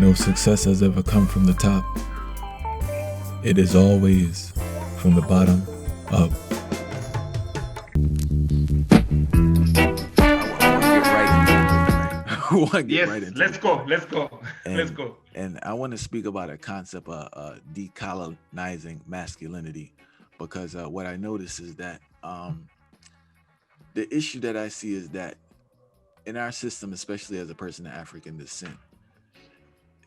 No success has ever come from the top. It is always from the bottom up. Let's go. And I want to speak about a concept of decolonizing masculinity, because what I notice is that the issue that I see is that in our system, especially as a person of African descent,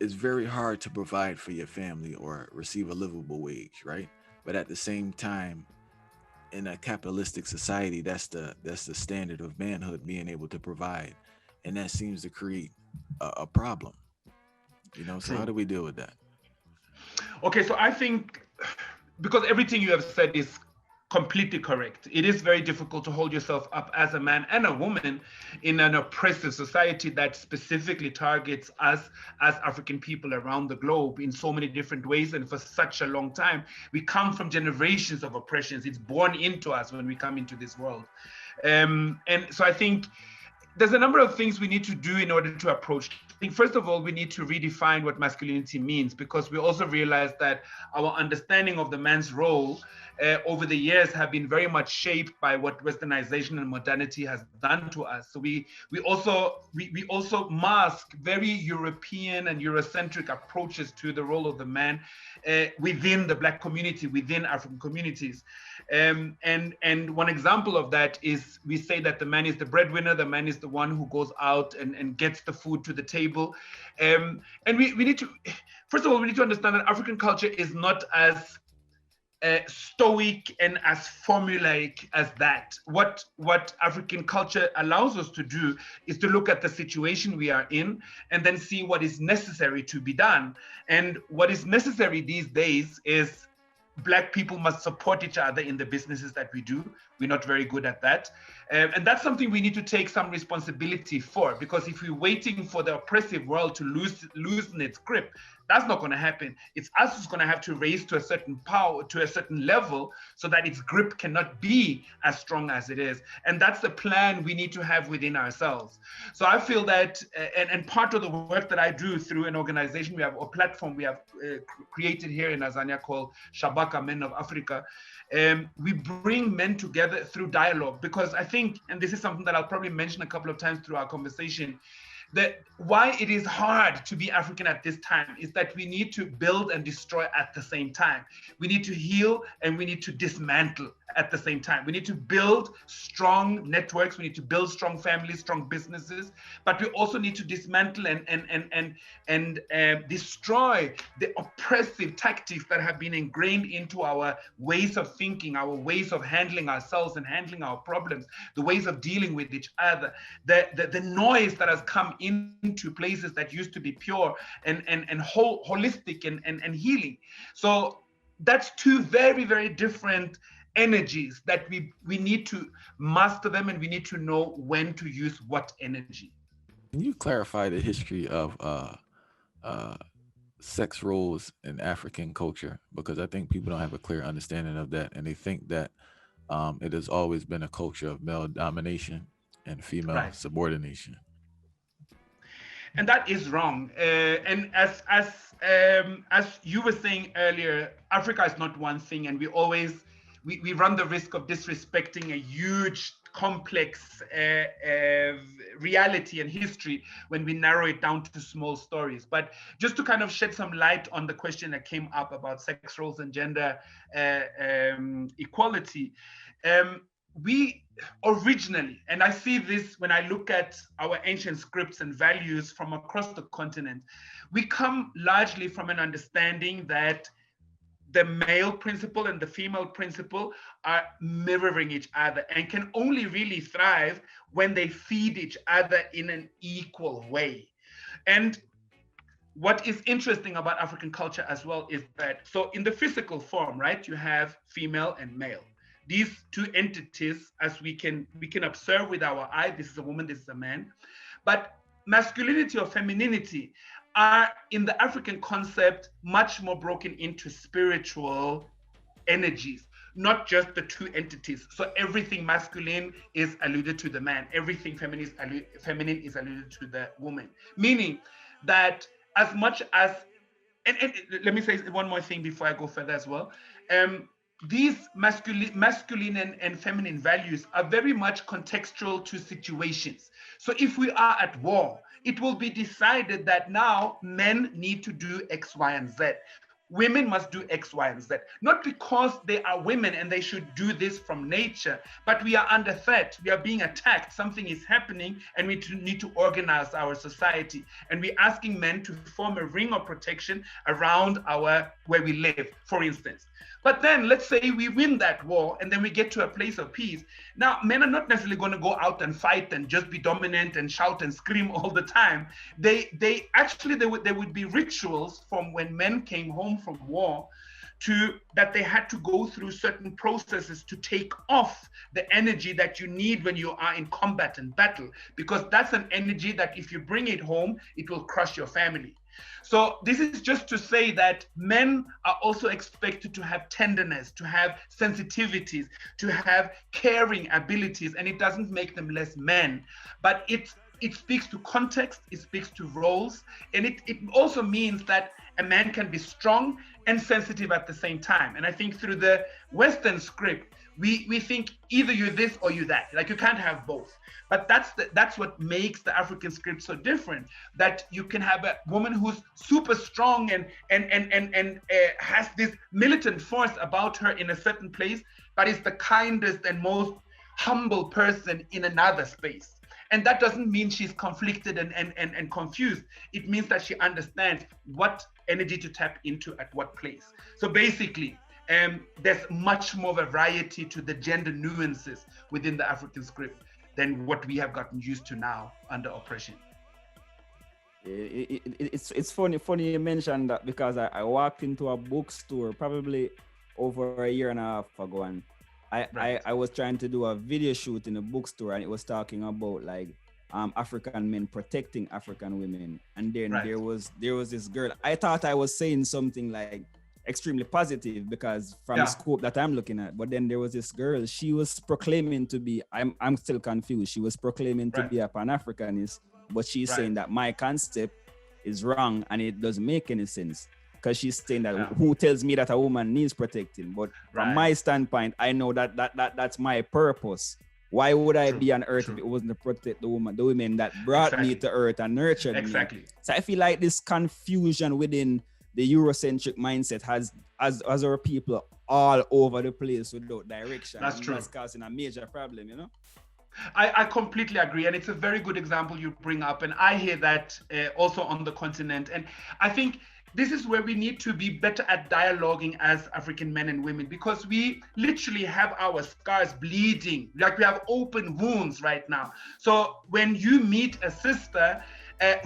it's very hard to provide for your family or receive a livable wage, right? But at the same time, in a capitalistic society, that's the standard of manhood, being able to provide, and that seems to create a problem. So how do we deal with that? Okay, so I think, because everything you have said is completely correct. It is very difficult to hold yourself up as a man and a woman in an oppressive society that specifically targets us as African people around the globe in so many different ways and for such a long time. We come from generations of oppressions. It's born into us when we come into this world. And so I think there's a number of things we need to do in order to approach. I think, first of all, we need to redefine what masculinity means, because we also realize that our understanding of the man's role over the years have been very much shaped by what Westernization and modernity has done to us. So we also mask very European and Eurocentric approaches to the role of the man within the Black community, within African communities. And one example of that is we say that the man is the breadwinner, the man is the one who goes out and gets the food to the table. And we need to, first of all, we need to understand that African culture is not as stoic and as formulaic as that. What African culture allows us to do is to look at the situation we are in and then see what is necessary to be done. And what is necessary these days is Black people must support each other in the businesses that we do. We're not very good at that. And that's something we need to take some responsibility for, because if we're waiting for the oppressive world to loosen its grip, that's not going to happen. It's us who's going to have to raise to a certain power, to a certain level, so that its grip cannot be as strong as it is. And that's the plan we need to have within ourselves. So I feel that, and part of the work that I do through an organization, we have a platform we have created here in Azania called Shabaka Men of Africa. We bring men together through dialogue, because I think, and this is something that I'll probably mention a couple of times through our conversation, that why it is hard to be African at this time is that we need to build and destroy at the same time. We need to heal and we need to dismantle at the same time. We need to build strong networks. We need to build strong families, strong businesses, but we also need to dismantle and destroy the oppressive tactics that have been ingrained into our ways of thinking, our ways of handling ourselves and handling our problems, the ways of dealing with each other, the noise that has come into places that used to be pure and holistic and healing. So that's two very, very different energies that we need to master them, and we need to know when to use what energy. Can you clarify the history of sex roles in African culture? Because I think people don't have a clear understanding of that, and they think that it has always been a culture of male domination and female subordination. And that is wrong. And as you were saying earlier, Africa is not one thing, and we run the risk of disrespecting a huge, complex reality and history when we narrow it down to small stories. But just to kind of shed some light on the question that came up about sex roles and gender equality, we originally, and I see this when I look at our ancient scripts and values from across the continent, we come largely from an understanding that the male principle and the female principle are mirroring each other and can only really thrive when they feed each other in an equal way. And what is interesting about African culture as well is that, so in the physical form, right, you have female and male. These two entities, as we can observe with our eye, this is a woman, this is a man, but masculinity or femininity are in the African concept much more broken into spiritual energies, not just the two entities. So everything masculine is alluded to the man, everything feminine is alluded to the woman, meaning that as much as, and let me say one more thing before I go further as well. These masculine and feminine values are very much contextual to situations. So if we are at war, it will be decided that now men need to do X, Y, and Z. Women must do X, Y, and Z. Not because they are women and they should do this from nature, but we are under threat. We are being attacked. Something is happening and we need to organize our society. And we're asking men to form a ring of protection around where we live, for instance. But then let's say we win that war and then we get to a place of peace. Now, men are not necessarily going to go out and fight and just be dominant and shout and scream all the time. There would be rituals from when men came home from war that they had to go through certain processes to take off the energy that you need when you are in combat and battle, because that's an energy that if you bring it home, it will crush your family. So this is just to say that men are also expected to have tenderness, to have sensitivities, to have caring abilities, and it doesn't make them less men. But it speaks to context, it speaks to roles, and it also means that a man can be strong and sensitive at the same time. And I think through the Western script, we think either you're this or you're that. Like you can't have both. But that's what makes the African script so different. That you can have a woman who's super strong and has this militant force about her in a certain place, but is the kindest and most humble person in another space. And that doesn't mean she's conflicted and confused. It means that she understands what energy to tap into at what place. So basically, there's much more variety to the gender nuances within the African script than what we have gotten used to now under oppression. It's funny you mentioned that, because I walked into a bookstore probably over a year and a half ago, and I was trying to do a video shoot in a bookstore, and it was talking about like African men protecting African women, and then there was this girl. I thought I was saying something like extremely positive because from the scope that I'm looking at, but then there was this girl. She was proclaiming to be. I'm still confused. She was proclaiming to be a Pan-Africanist, but she's saying that my concept is wrong and it doesn't make any sense. Because she's saying that who tells me that a woman needs protecting? But from my standpoint, I know that's my purpose. Why would I be on earth if it wasn't to protect the women that brought me to earth and nurtured me? So I feel like this confusion within the Eurocentric mindset has our people all over the place without direction. That's true. That's causing a major problem, you know? I completely agree. And it's a very good example you bring up. And I hear that also on the continent. And I think this is where we need to be better at dialoguing as African men and women, because we literally have our scars bleeding, like we have open wounds right now. So when you meet a sister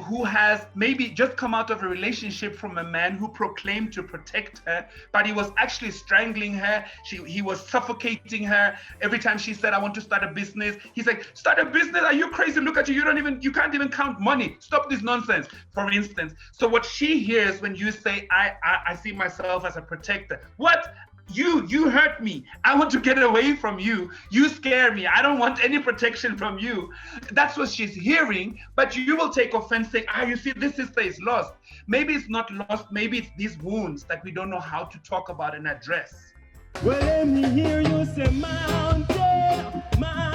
who has maybe just come out of a relationship from a man who proclaimed to protect her, but he was actually strangling her. He was suffocating her. Every time she said, I want to start a business, he's like, start a business? Are you crazy? Look at you. You can't even count money. Stop this nonsense, for instance. So what she hears when you say, I see myself as a protector. What? You hurt me. I want to get away from you. You scare me. I don't want any protection from you. That's what she's hearing, but you will take offense saying, you see, this sister is lost. Maybe it's not lost. Maybe it's these wounds that we don't know how to talk about and address. Well, let me hear you say mountain, mountain.